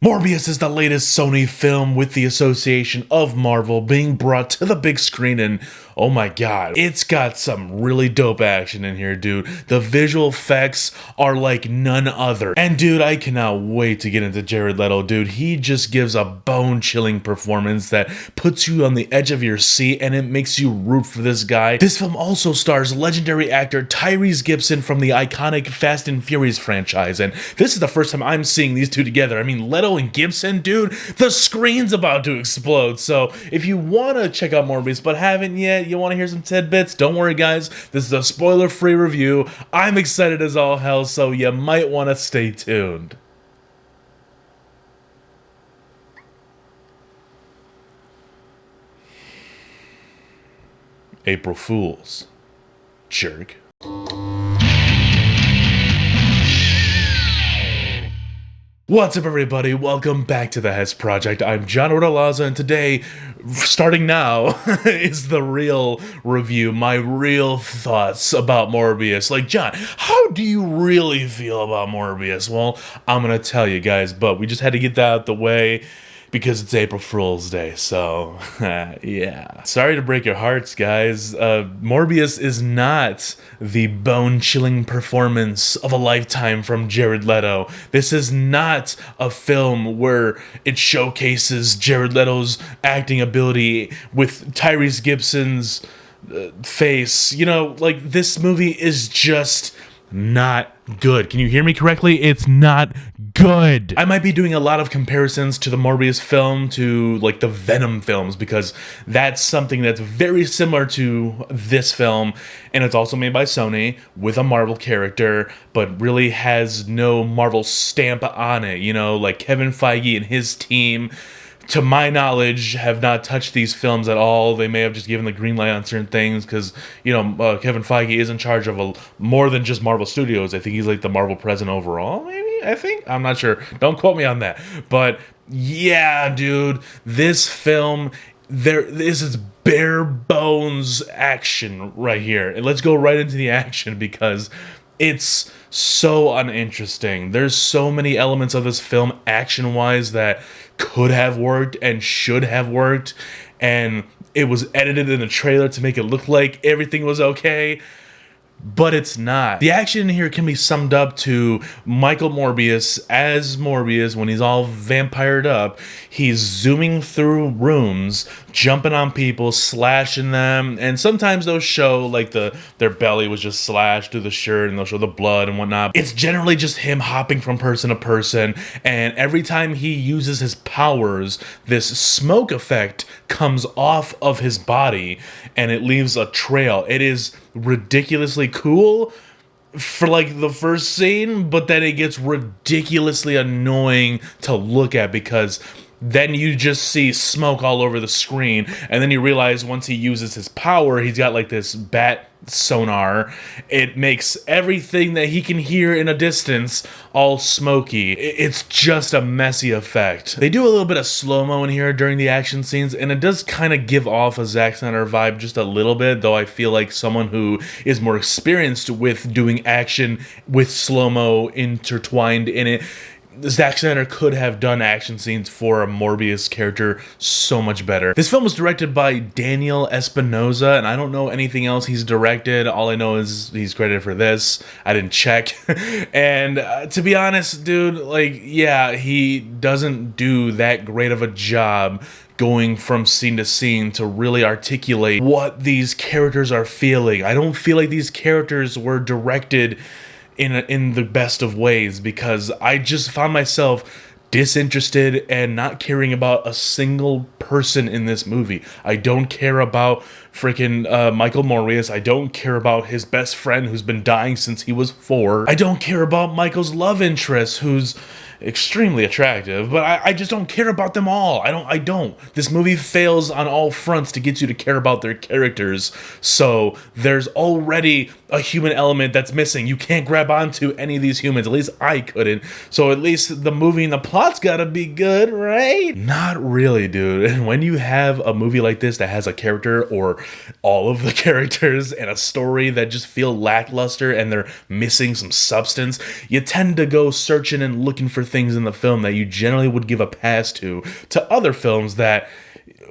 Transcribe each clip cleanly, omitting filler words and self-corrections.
Morbius is the latest Sony film with the association of Marvel being brought to the big screen, and oh my god, it's got some really dope action in here, dude. The visual effects are like none other. And dude, I cannot wait to get into Jared Leto, dude. He just gives a bone-chilling performance that puts you on the edge of your seat, and it makes you root for this guy. This film also stars legendary actor Tyrese Gibson from the iconic Fast and Furious franchise, and this is the first time I'm seeing these two together. I mean, Leto and Gibson, dude, the screen's about to explode. So if you want to check out Morbius but haven't yet, you want to hear some tidbits, don't worry guys, this is a spoiler-free review. I'm excited as all hell, so you might want to stay tuned. April Fools, jerk. What's up everybody, welcome back to the Hess Project. I'm John Ordalaza, and today, starting now, is the real review, my real thoughts about Morbius. Like, John, how do you really feel about Morbius? Well, I'm gonna tell you guys, but we just had to get that out the way because it's April Fool's Day, so yeah. Sorry to break your hearts, guys. Morbius is not the bone-chilling performance of a lifetime from Jared Leto. This is not a film where it showcases Jared Leto's acting ability with Tyrese Gibson's face. You know, like, this movie is just not good. Can you hear me correctly? It's not good. I might be doing a lot of comparisons to the Morbius film to like the Venom films because that's something that's very similar to this film, and it's also made by Sony with a Marvel character but really has no Marvel stamp on it. You know, like Kevin Feige and his team, to my knowledge, have not touched these films at all. They may have just given the green light on certain things because, you know, Kevin Feige is in charge of more than just Marvel Studios. I think he's like the Marvel president overall, maybe? I think? I'm not sure. Don't quote me on that. But yeah, dude, this film, this is bare bones action right here. And let's go right into the action because it's so uninteresting. There's so many elements of this film action-wise that could have worked and should have worked, and it was edited in the trailer to make it look like everything was okay, but it's not. The action here can be summed up to Michael Morbius as Morbius when he's all vampired up. He's zooming through rooms, jumping on people, slashing them, and sometimes they'll show like their belly was just slashed through the shirt, and they'll show the blood and whatnot. It's generally just him hopping from person to person, and every time he uses his powers, this smoke effect comes off of his body, and it leaves a trail. It is ridiculously cool for like the first scene, but then it gets ridiculously annoying to look at because then you just see smoke all over the screen, and then you realize once he uses his power, he's got like this bat sonar. It makes everything that he can hear in a distance all smoky. It's just a messy effect. They do a little bit of slow-mo in here during the action scenes, and it does kind of give off a Zack Snyder vibe just a little bit, though I feel like someone who is more experienced with doing action with slow-mo intertwined in it, Zack Snyder could have done action scenes for a Morbius character so much better. This film was directed by Daniel Espinosa, and I don't know anything else he's directed. All I know is he's credited for this. I didn't check. And to be honest, dude, like, yeah, he doesn't do that great of a job going from scene to scene to really articulate what these characters are feeling. I don't feel like these characters were directed in the best of ways because I just found myself disinterested and not caring about a single person in this movie. I don't care about freaking Michael Morbius. I don't care about his best friend who's been dying since he was 4. I don't care about Michael's love interest who's extremely attractive, but I just don't care about them all. I don't. This movie fails on all fronts to get you to care about their characters, so there's already a human element that's missing. You can't grab onto any of these humans. At least I couldn't. So at least the movie and the plot's gotta be good, right? Not really, dude. And when you have a movie like this that has a character or all of the characters and a story that just feel lackluster and they're missing some substance, you tend to go searching and looking for things in the film that you generally would give a pass to other films that,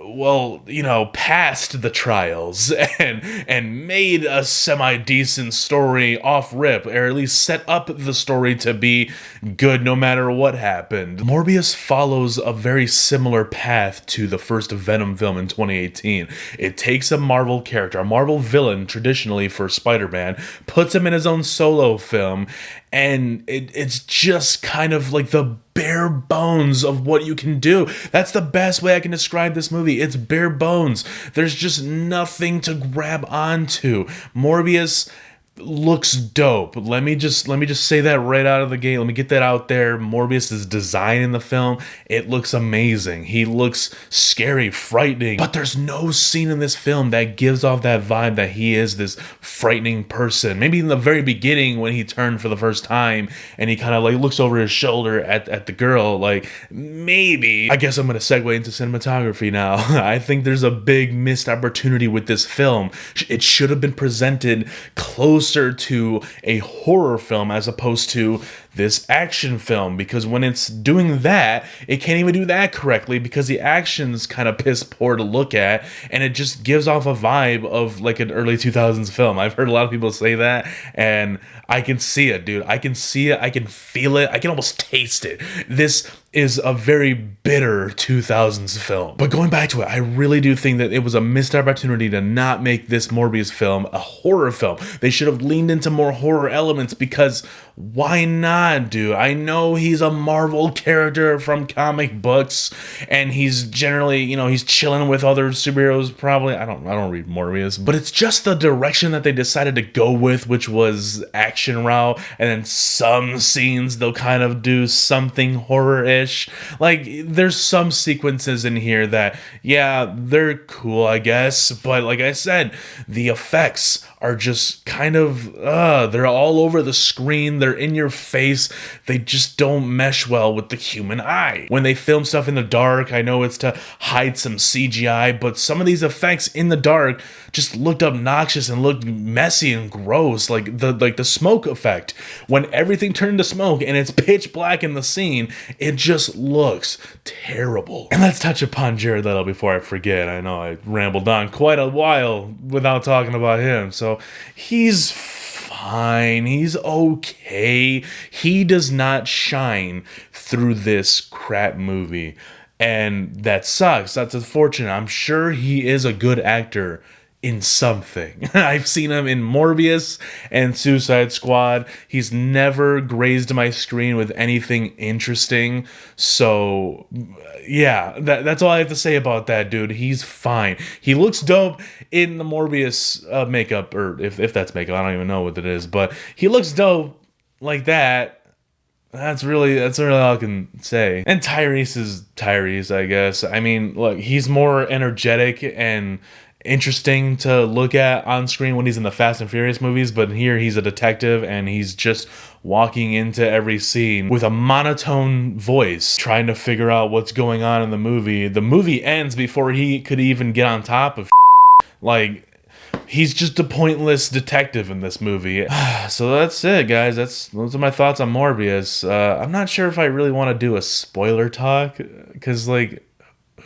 well, you know, passed the trials and made a semi-decent story off rip, or at least set up the story to be good no matter what happened. Morbius follows a very similar path to the first Venom film in 2018. It takes a Marvel character, a Marvel villain traditionally for Spider-Man, puts him in his own solo film, and it's just kind of like the bare bones of what you can do. That's the best way I can describe this movie. It's bare bones. There's just nothing to grab onto. Morbius looks dope. Let me just say that right out of the gate. Let me get that out there. Morbius' design in the film, it looks amazing. He looks scary, frightening, but there's no scene in this film that gives off that vibe that he is this frightening person. Maybe in the very beginning when he turned for the first time and he kind of like looks over his shoulder at the girl, like maybe. I guess I'm gonna segue into cinematography now. I think there's a big missed opportunity with this film. It should have been presented closer to a horror film as opposed to this action film, because when it's doing that, it can't even do that correctly because the action's kind of piss poor to look at, and it just gives off a vibe of like an early 2000s film. I've heard a lot of people say that, and I can see it, dude. I can see it, I can feel it, I can almost taste it. This is a very bitter 2000s film. But going back to it, I really do think that it was a missed opportunity to not make this Morbius film a horror film. They should have leaned into more horror elements, because why not, dude? I know he's a Marvel character from comic books, and he's generally, you know, he's chilling with other superheroes probably. I don't read Morbius, but it's just the direction that they decided to go with, which was action route, and then some scenes they'll kind of do something horror-ish. Like, there's some sequences in here that, yeah, they're cool, I guess, but like I said, the effects are just kind of, they're all over the screen, they're in your face, they just don't mesh well with the human eye. When they film stuff in the dark, I know it's to hide some CGI, but some of these effects in the dark just looked obnoxious and looked messy and gross, like the smoke effect. When everything turned to smoke and it's pitch black in the scene, it just looks terrible. And let's touch upon Jared Leto before I forget. I know I rambled on quite a while without talking about him. So he's fine. He's okay. He does not shine through this crap movie. And that sucks. That's unfortunate. I'm sure he is a good actor in something. I've seen him in Morbius and Suicide Squad. He's never grazed my screen with anything interesting. So yeah, that's all I have to say about that dude. He's fine. He looks dope in the Morbius makeup, or if that's makeup, I don't even know what it is, but he looks dope like that. That's really all I can say. And Tyrese is Tyrese, I guess. I mean, look, he's more energetic and interesting to look at on screen when he's in the Fast and Furious movies, but here he's a detective and he's just walking into every scene with a monotone voice, trying to figure out what's going on in the movie. The movie ends before he could even get on top of like, he's just a pointless detective in this movie. So that's it, guys. Those are my thoughts on Morbius. I'm not sure if I really want to do a spoiler talk, because like,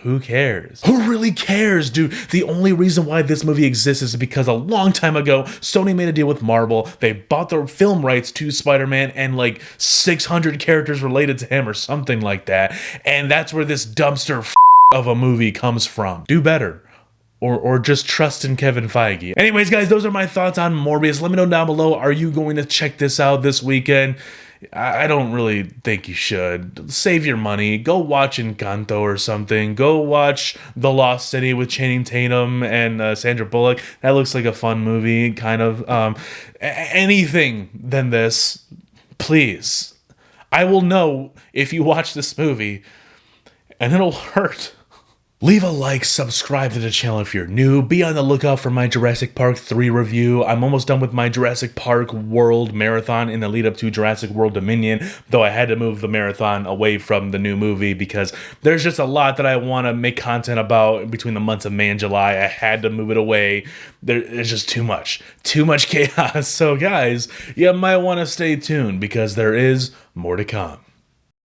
who cares? Who really cares, dude? The only reason why this movie exists is because a long time ago, Sony made a deal with Marvel. They bought the film rights to Spider-Man and like 600 characters related to him or something like that. And that's where this dumpster of a movie comes from. Do better. Or just trust in Kevin Feige. Anyways, guys, those are my thoughts on Morbius. Let me know down below, are you going to check this out this weekend? I don't really think you should. Save your money. Go watch Encanto or something. Go watch The Lost City with Channing Tatum and Sandra Bullock. That looks like a fun movie, kind of. Anything than this, please. I will know if you watch this movie, and it'll hurt. Leave a like, subscribe to the channel if you're new, be on the lookout for my Jurassic Park 3 review. I'm almost done with my Jurassic Park World Marathon in the lead up to Jurassic World Dominion, though I had to move the marathon away from the new movie because there's just a lot that I want to make content about between the months of May and July. I had to move it away. There's just too much chaos. So guys, you might want to stay tuned because there is more to come.